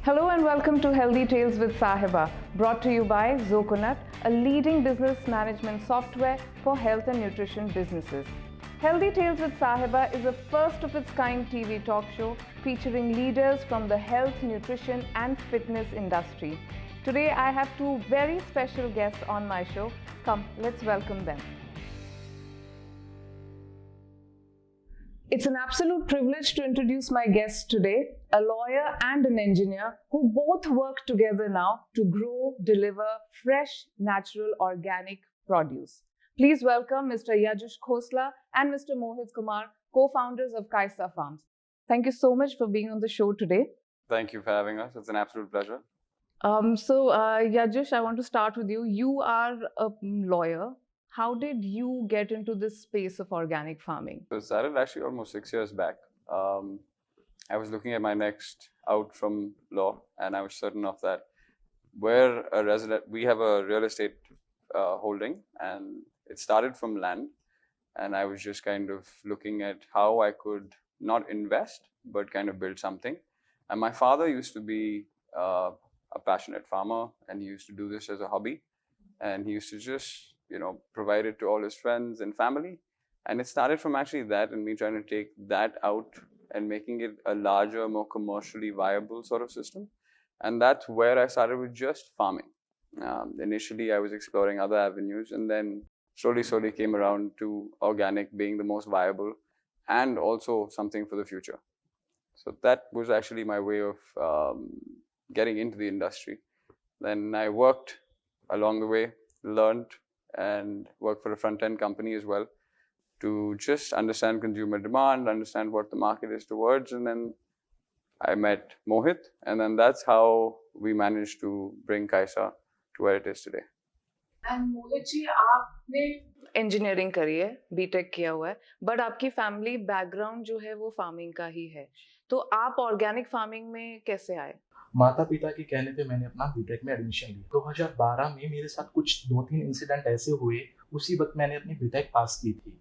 Hello and welcome to Healthy Tales with Sahiba, brought to you by Zoconut, a leading business management software for health and nutrition businesses. Healthy Tales with Sahiba is a first of its kind TV talk show featuring leaders from the health, nutrition and fitness industry. Today I have two very special guests on my show. Come, let's welcome them. It's an absolute privilege to introduce my guests today, a lawyer and an engineer who both work together now to grow, deliver fresh, natural, organic produce. Please welcome Mr. Yajush Khosla and Mr. Mohit Kumar, co-founders of Kyssa Farms. Thank you so much for being on the show today. Thank you for having us. It's an absolute pleasure. Yajush, I want to start with you. You are a lawyer. How did you get into this space of organic farming? It started actually almost 6 years back. I was looking at my next out from law, and I was certain of that. We're a resident. We have a real estate holding, and it started from land. And I was just kind of looking at how I could not invest, but kind of build something. And my father used to be a passionate farmer, and he used to do this as a hobby. And he used to just provide it to all his friends and family. And it started from actually that and me trying to take that out and making it a larger, more commercially viable sort of system. And that's where I started with just farming. Initially, I was exploring other avenues and then slowly came around to organic being the most viable and also something for the future. So that was actually my way of getting into the industry. Then I worked along the way, learned, and work for a front-end company as well to just understand consumer demand, understand what the market is towards. And then I met Mohit, and then that's how we managed to bring Kyssa to where it is today. And Mohit ji, आपने engineering करी है, B.Tech किया हुआ है, but आपकी family background जो है वो farming का ही है. तो आप organic farming में कैसे आए? माता पिता के कहने पे मैंने अपना बीटेक में एडमिशन लिया। 2012 में मेरे साथ कुछ 2-3 इंसिडेंट ऐसे हुए, उसी वक्त मैंने अपनी बीटेक पास की थी।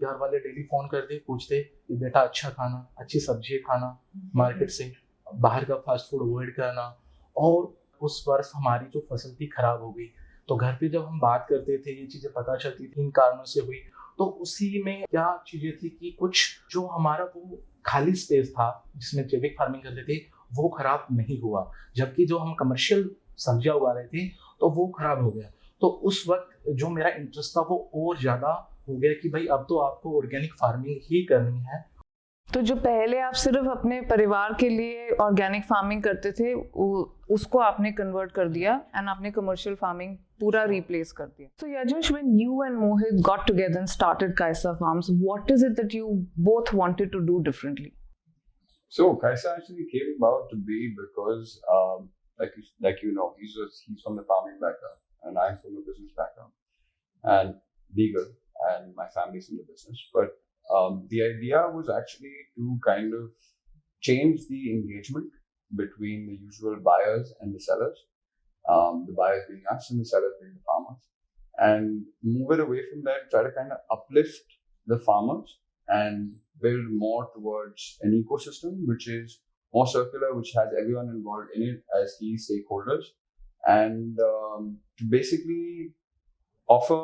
घर वाले डेली फोन करते पूछते कि बेटा अच्छा खाना, अच्छी सब्जी खाना, मार्केट से बाहर का फास्ट फूड अवॉइड करना। और उस वर्ष हमारी जो फसल थी खराब हो गई, तो घर पे जब हम बात करते थे ये चीजें पता चलती थी इन कारणों से हुई। तो उसी में क्या चीजें थी कि कुछ जो हमारा वो खाली स्पेस था जिसमें जैविक फार्मिंग करते थे वो खराब नहीं हुआ, जबकि जो हम कमर्शियल सब्जियां उगा रहे थे तो वो खराब हो गया। तो उस वक्त जो मेरा इंटरेस्ट था वो और ज्यादा हो गया कि भाई अब तो आपको ऑर्गेनिक फार्मिंग ही करनी है। तो जो पहले आप सिर्फ अपने परिवार के लिए ऑर्गेनिक फार्मिंग करते थे उसको आपने कन्वर्ट कर दिया एंड आपने कमर्शियल फार्मिंग पूरा रिप्लेस कर दिया। So Yajush, when you and Mohit got together and started Kyssa Farms, what is it that you both wanted to do differently? So Kyssa actually came about to be because, he's from the farming background, and I'm from the business background, and legal, and my family's in the business. But the idea was actually to kind of change the engagement between the usual buyers and the sellers. The buyers being us and the sellers being the farmers, and move it away from that. Try to kind of uplift the farmers and build more towards an ecosystem which is more circular, which has everyone involved in it as key stakeholders, and to basically offer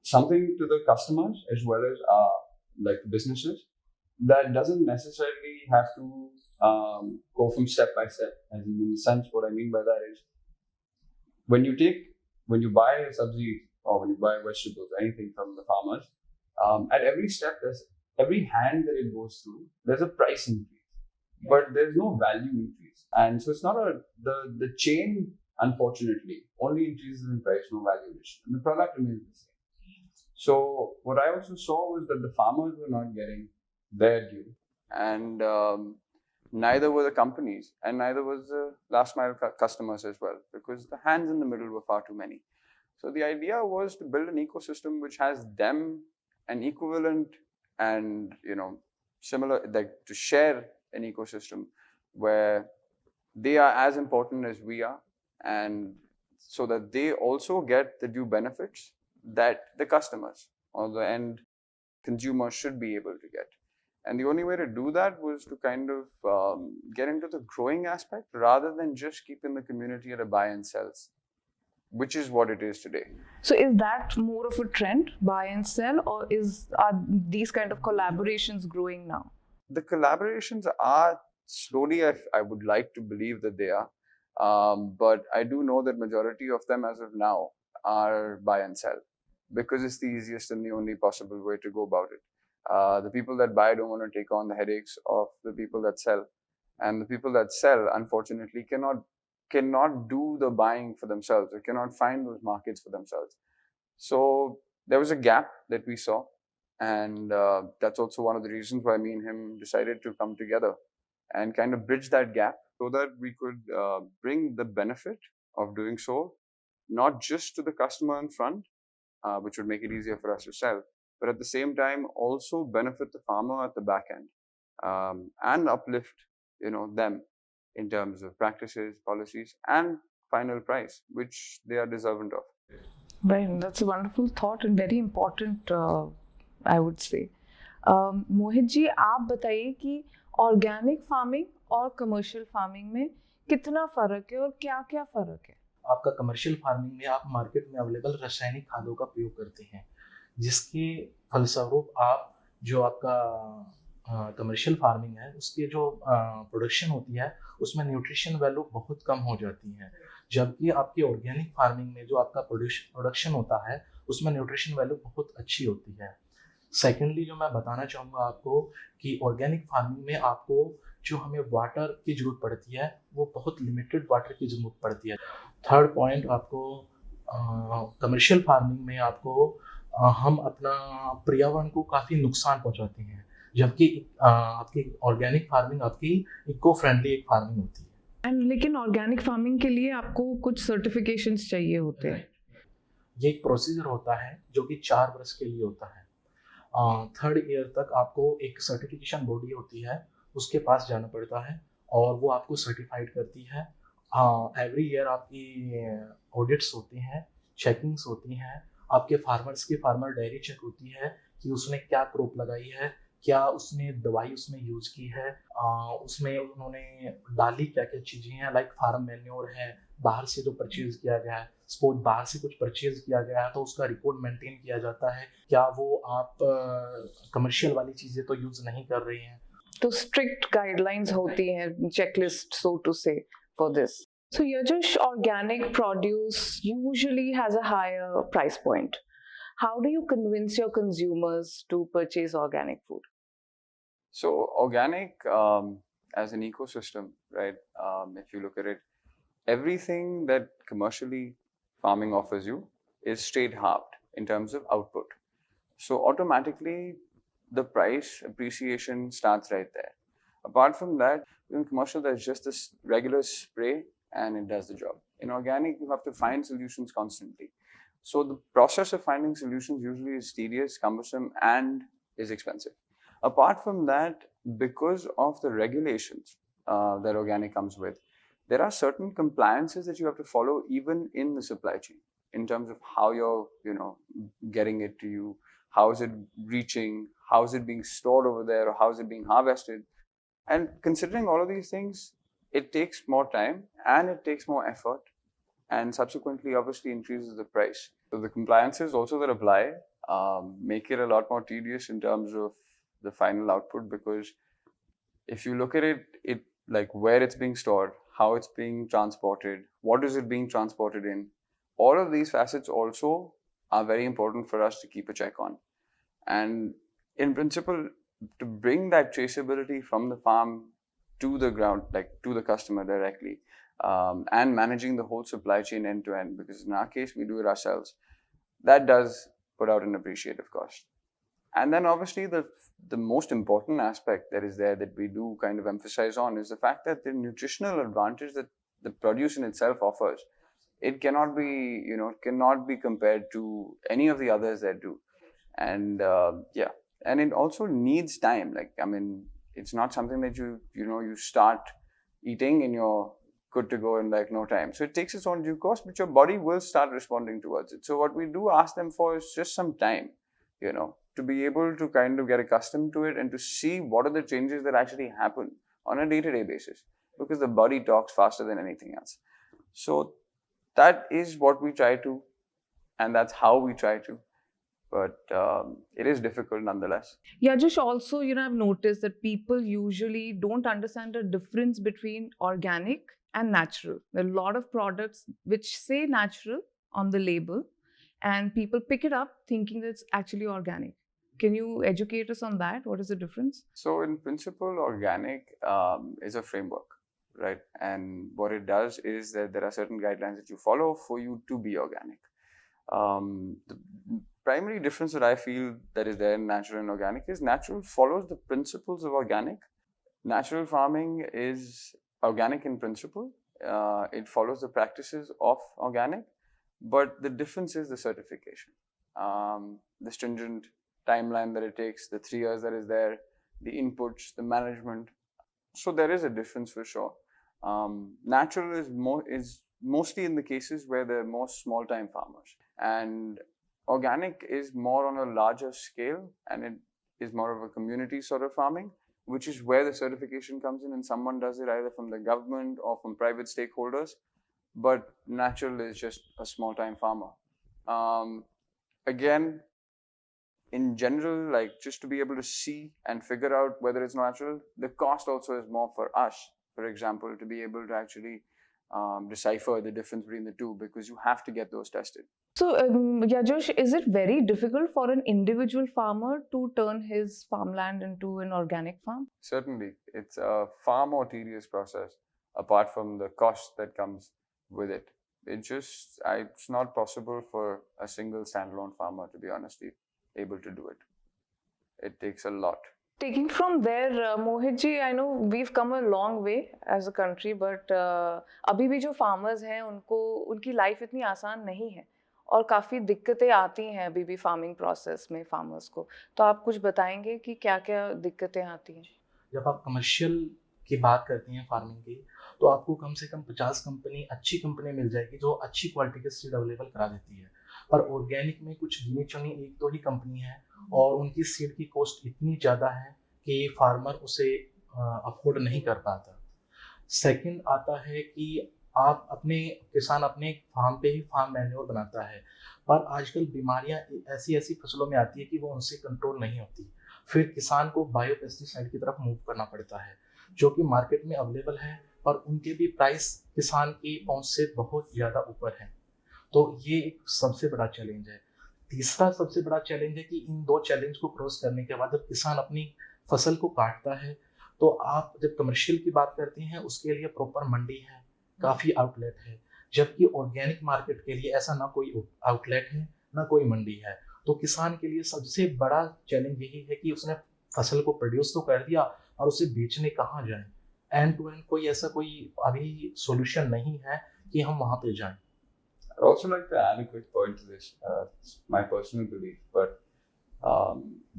something to the customers as well as like businesses that doesn't necessarily have to go from step by step. And in the sense, what I mean by that is when you buy a sabzi or when you buy vegetables, anything from the farmers, at every step, every hand that it goes through, there's a price increase, but there's no value increase. And so it's not the chain, unfortunately, only increases in price, no value addition. And the product remains the same. So what I also saw was that the farmers were not getting their due, and neither were the companies, and neither was the last mile customers as well, because the hands in the middle were far too many. So the idea was to build an ecosystem which has them an equivalent and similar, like to share an ecosystem where they are as important as we are, and so that they also get the due benefits that the customers or the end consumer should be able to get. And the only way to do that was to kind of get into the growing aspect rather than just keeping the community at a buy and sells, which is what it is today. So is that more of a trend, buy and sell, or are these kind of collaborations growing now? The collaborations are slowly, I would like to believe that they are. But I do know that majority of them as of now are buy and sell because it's the easiest and the only possible way to go about it. The people that buy don't want to take on the headaches of the people that sell, and the people that sell, unfortunately, cannot do the buying for themselves or cannot find those markets for themselves. So there was a gap that we saw, and that's also one of the reasons why me and him decided to come together and kind of bridge that gap so that we could bring the benefit of doing so not just to the customer in front, which would make it easier for us to sell, but at the same time also benefit the farmer at the back end, and uplift them in terms of practices, policies, and final price, which they are deserving of. Right, that's a wonderful thought and very important, I would say. Mohit ji, आप बताइए कि organic farming और commercial farming में कितना फर्क है और क्या क्या फर्क है? आपका कमर्शियल फार्मिंग में आप मार्केट में अवेलेबल रासायनिक खादों का प्रयोग करते हैं, जिसके फलस्वरूप आप जो आपका कमर्शियल फार्मिंग है उसके जो प्रोडक्शन होती है उसमें न्यूट्रिशन वैल्यू बहुत कम हो जाती है, जबकि आपकी ऑर्गेनिक फार्मिंग में जो आपका प्रोडक्शन होता है उसमें न्यूट्रिशन वैल्यू बहुत अच्छी होती है। सेकेंडली जो मैं बताना चाहूँगा आपको कि ऑर्गेनिक फार्मिंग में आपको जो हमें वाटर की ज़रूरत पड़ती है वो बहुत लिमिटेड वाटर की ज़रूरत पड़ती है। थर्ड पॉइंट, आपको कमर्शियल फार्मिंग में आपको हम अपना पर्यावरण को काफ़ी नुकसान पहुंचाते हैं, जबकि आपकी ऑर्गेनिक फार्मिंग आपकी इको फ्रेंडली एक फार्मिंग होती है। लेकिन ऑर्गेनिक फार्मिंग के लिए आपको कुछ सर्टिफिकेशंस चाहिए होते हैं। ये एक प्रोसीजर होता है जो कि 4 वर्ष के लिए होता है। 3rd ईयर तक आपको एक सर्टिफिकेशन बॉडी होती है, उसके पास जाना पड़ता है और वो आपको सर्टिफाइड करती है। एवरी ईयर आपकी ऑडिट्स होती हैं, चेकिंग्स होती हैं, आपके फार्मर्स की फार्मर डायरी चेक होती है कि उसने क्या क्रॉप लगाई है, क्या उसने दवाई उसमें यूज की है, उसमें उन्होंने डाली क्या क्या चीज़ें हैं, लाइक फार्म मैन्योर है, बाहर से जो परचेज किया गया है, सपोज बाहर से कुछ परचेज किया गया है तो उसका रिकॉर्ड मेंटेन किया जाता है, क्या वो आप कमर्शियल वाली चीज़ें तो यूज नहीं कर रही हैं। तो स्ट्रिक्ट गाइडलाइंस होती हैं, चेकलिस्ट सो टू से for this. So Yajush, organic produce usually has a higher price point. How do you convince your consumers to purchase organic food? So organic as an ecosystem, right? If you look at it, everything that commercially farming offers you is straight halved in terms of output. So automatically the price appreciation starts right there. Apart from that, in commercial there's just this regular spray and it does the job. In organic, you have to find solutions constantly. So the process of finding solutions usually is tedious, cumbersome, and is expensive. Apart from that, because of the regulations that organic comes with, there are certain compliances that you have to follow even in the supply chain in terms of how you're, getting it to you, how is it reaching, how is it being stored over there, or how is it being harvested. And considering all of these things, it takes more time and it takes more effort, and subsequently obviously increases the price. So the compliances also that apply make it a lot more tedious in terms of the final output, because if you look at it like where it's being stored, how it's being transported, what is it being transported in, all of these facets also are very important for us to keep a check on. And in principle, to bring that traceability from the farm to the ground, like to the customer directly, and managing the whole supply chain end to end, because in our case we do it ourselves, that does put out an appreciative cost. And then obviously the most important aspect that is there that we do kind of emphasize on is the fact that the nutritional advantage that the produce in itself offers, it cannot be compared to any of the others that do. And and it also needs time. Like, I mean, it's not something that you start eating and you're good to go in like no time. So it takes its own due course, but your body will start responding towards it. So what we do ask them for is just some time, to be able to kind of get accustomed to it and to see what are the changes that actually happen on a day-to-day basis, because the body talks faster than anything else. So that is what we try to, and that's how we try to. But it is difficult nonetheless. Yajush, also, I've noticed that people usually don't understand the difference between organic and natural. There are a lot of products which say natural on the label, and people pick it up thinking that it's actually organic. Can you educate us on that? What is the difference? So in principle, organic is a framework, right? And what it does is that there are certain guidelines that you follow for you to be organic. The primary difference that I feel that is there in natural and organic is natural follows the principles of organic. Natural farming is organic in principle. It follows the practices of organic, but the difference is the certification, the stringent timeline that it takes, the 3 years that is there, the inputs, the management. So there is a difference for sure. Natural is mostly in the cases where there are more small-time farmers, and organic is more on a larger scale, and it is more of a community sort of farming, which is where the certification comes in, and someone does it either from the government or from private stakeholders. But natural is just a small-time farmer. Again, in general, like just to be able to see and figure out whether it's natural, the cost also is more for us, for example, to be able to actually decipher the difference between the two, because you have to get those tested. So, Yajush, is it very difficult for an individual farmer to turn his farmland into an organic farm? Certainly, it's a far more tedious process apart from the cost that comes with it. It's not possible for a single standalone farmer, to be honestly, able to do it. It takes a lot. Taking from there, Mohit ji, I know we've come a long way as a country, but अभी भी जो farmers हैं उनकी life इतनी आसान नहीं है और काफ़ी दिक्कतें आती हैं अभी भी farming process में farmers को. तो आप कुछ बताएंगे कि क्या-क्या दिक्कतें आती हैं? जब आप कमर्शियल की बात करती हैं फार्मिंग की, तो आपको कम से कम 50 अच्छी कंपनी मिल जाएगी जो अच्छी क्वालिटी के सीड अवेलेबल करा देती है। पर ऑर्गेनिक में कुछ गिनी चुनी 1-2 ही कंपनी है और उनकी सीड की कॉस्ट इतनी ज़्यादा है कि फार्मर उसे अफोर्ड नहीं कर पाता। सेकंड आता है कि किसान अपने फार्म पे ही फार्म मैन्योर बनाता है, पर आजकल बीमारियां ऐसी फसलों में आती है कि वो उनसे कंट्रोल नहीं होती। फिर किसान को बायो पेस्टिसाइड की तरफ मूव करना पड़ता है, जो कि मार्केट में अवेलेबल है, पर उनके भी प्राइस किसान की पहुंच से बहुत ज़्यादा ऊपर है। तो ये एक सबसे बड़ा चैलेंज है। तीसरा सबसे बड़ा चैलेंज है कि इन 2 चैलेंज को क्रॉस करने के बाद जब किसान अपनी फसल को काटता है, तो आप जब कमर्शियल की बात करते हैं उसके लिए प्रॉपर मंडी है, काफ़ी आउटलेट है, जबकि ऑर्गेनिक मार्केट के लिए ऐसा ना कोई आउटलेट है ना कोई मंडी है। तो किसान के लिए सबसे बड़ा चैलेंज यही है कि उसने फसल को प्रोड्यूस तो कर दिया और उसे बेचने कहाँ जाएं। एंड टू एंड कोई अभी सॉल्यूशन नहीं है कि हम वहाँ पे जाएं। I'd also like to add a quick point to this. It's my personal belief, but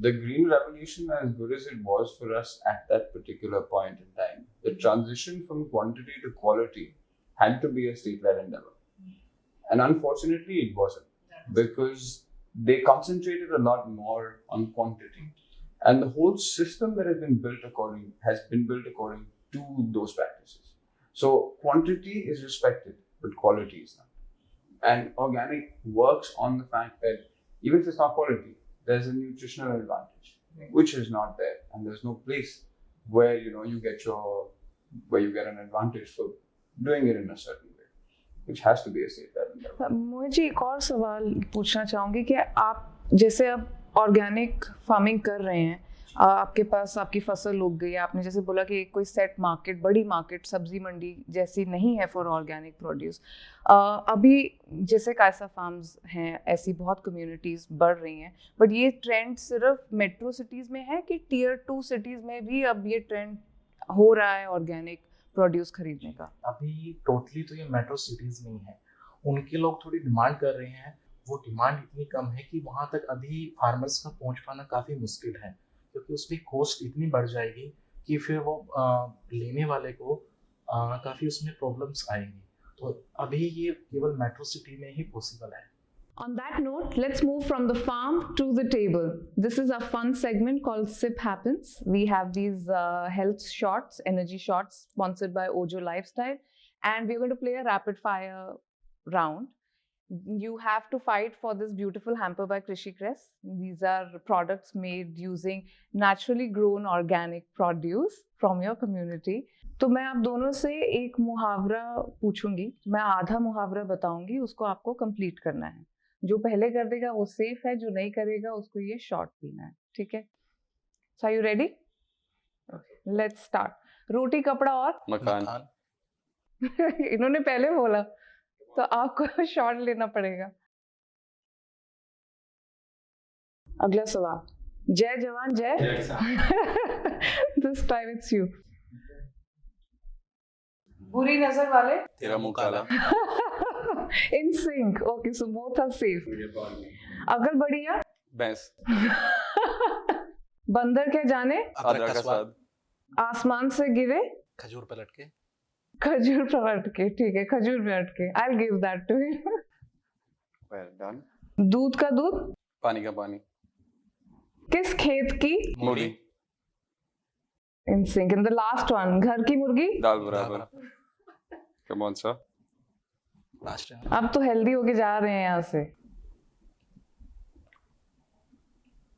the green revolution, as good as it was for us at that particular point in time, the transition from quantity to quality had to be a state-led endeavor. And unfortunately, it wasn't, because they concentrated a lot more on quantity. And the whole system that has been built according to those practices. So quantity is respected, but quality is not. And organic works on the fact that even if it's not quality, there's a nutritional advantage, which is not there, and there's no place where you get an advantage for doing it in a certain way, which has to be a state-led endeavor. मुझे एक और सवाल पूछना चाहूँगी कि आप जैसे अब ऑर्गेनिक फार्मिंग कर रहे हैं, आपके पास आपकी फसल उग गई है, आपने जैसे बोला कि कोई सेट मार्केट, बड़ी मार्केट, सब्जी मंडी जैसी नहीं है फॉर ऑर्गेनिक प्रोड्यूस। अभी जैसे कायसा फार्म्स हैं, ऐसी बहुत कम्युनिटीज़ बढ़ रही हैं, बट ये ट्रेंड सिर्फ मेट्रो सिटीज़ में है कि टियर 2 सिटीज़ में भी अब ये ट्रेंड हो रहा है ऑर्गेनिक प्रोड्यूस खरीदने का? अभी टोटली तो ये मेट्रो सिटीज़ में ही है। उनके लोग थोड़ी डिमांड कर रहे हैं, वो डिमांड इतनी कम है कि वहाँ तक अभी फार्मर्स का पहुँच पाना काफ़ी मुश्किल है, क्योंकि उसकी कॉस्ट इतनी बढ़ जाएगी कि फिर वो लेने वाले को काफ़ी उसमें प्रॉब्लम्स आएंगी। तो अभी ये केवल मेट्रो सिटी में ही पॉसिबल है। On that note, let's move from the farm to the table. This is a fun segment called Sip Happens. We have these health shots, energy shots, sponsored by Ojo Lifestyle, and we're going to play a rapid fire round. You have to fight for this beautiful hamper by Krishi Cress. These are products made using naturally grown organic produce from your community. तो मैं आप दोनों से एक मुहावरा पूछूंगी, मैं आधा मुहावरा बताऊंगी, उसको आपको कंप्लीट करना है. जो पहले कर देगा वो सेफ है, जो नहीं करेगा उसको ये शॉट पीना है. ठीक है? So are you ready? Okay. Let's start. रोटी कपड़ा और मकान. इन्होंने पहले बोला तो आपको शॉट लेना पड़ेगा. अगला सवाल. जय जवान जय किसान. This time it's you. बुरी नजर वाले तेरा मुंह काला. In sync. Okay, so both are safe. अगल बढ़िया भैंस. बंदर क्या जाने अदरक का स्वाद. आसमान से गिरे खजूर पलट के. खजूर पलट के. ठीक है, खजूर पलट के. I'll give that to you. Well done. दूध का दूध पानी का पानी. किस खेत की मूली. In sync. And the last one. घर की मुर्गी दाल बराबर. Come on sir. लास्ट. अब तो हेल्दी होके जा रहे हैं यहाँ से.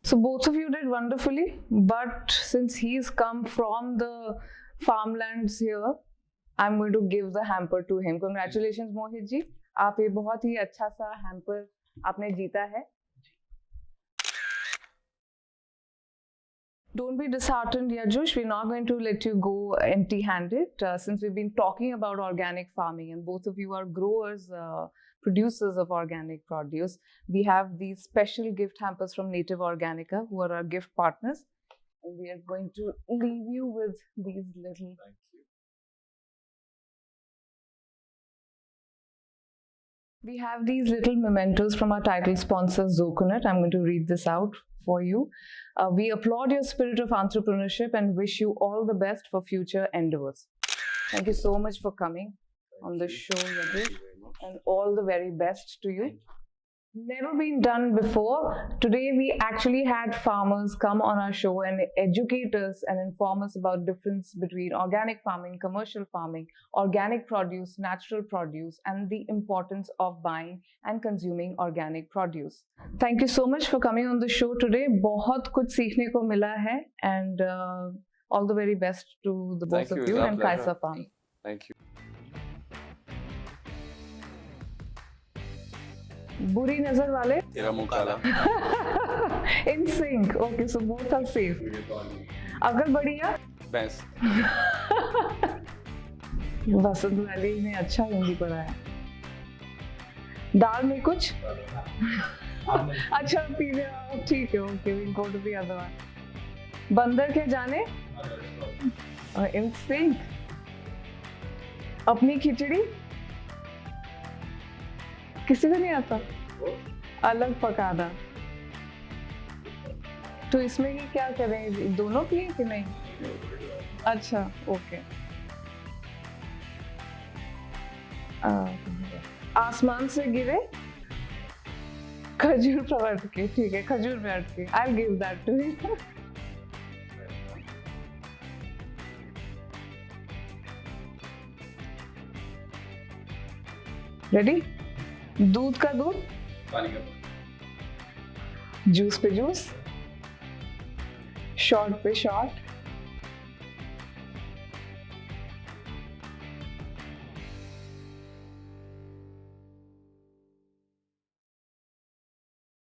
So both of you did wonderfully, but since he's come from the farmlands here, I'm going to give the hamper to him. Congratulations Mohit ji, आप ये बहुत ही अच्छा सा hamper आपने जीता है. Don't be disheartened, Yajush. We're not going to let you go empty-handed. Since we've been talking about organic farming and both of you are growers, producers of organic produce, we have these special gift hampers from Native Organica, who are our gift partners. And we are going to leave you with these little... Thank you. We have these little mementos from our title sponsor, Zoconut. I'm going to read this out for you. We applaud your spirit of entrepreneurship and wish you all the best for future endeavors. Thank you so much for coming on the show, Yajush, and all the very best to you. Never been done before. Today we actually had farmers come on our show and educate us and inform us about difference between organic farming, commercial farming, organic produce, natural produce, and the importance of buying and consuming organic produce. Thank you so much for coming on the show today. बहुत कुछ सीखने को मिला है, and all the very best to the both of you and Kyssa Farms. Thank you. बुरी नजर वाले तेरा मुंह काला. In sync. Okay, so both are safe. अगल बढ़िया भैंस. बसंत वैली में अच्छा हिंदी पढ़ा है. दाल में कुछ अच्छा पीने. ठीक है, okay, we'll go to the other one. बंदर क्या जाने In sync. अपनी खिचड़ी किसी को नहीं आता, अलग पकाना. तो इसमें ही क्या करें, दोनों पिए कि नहीं? अच्छा, ओके. आसमान से गिरे खजूर पलट के. ठीक है, खजूर पलट के. I'll give that to you. Ready? दूध का दूध, पानी का पानी. जूस पे जूस, शॉट पे शॉट,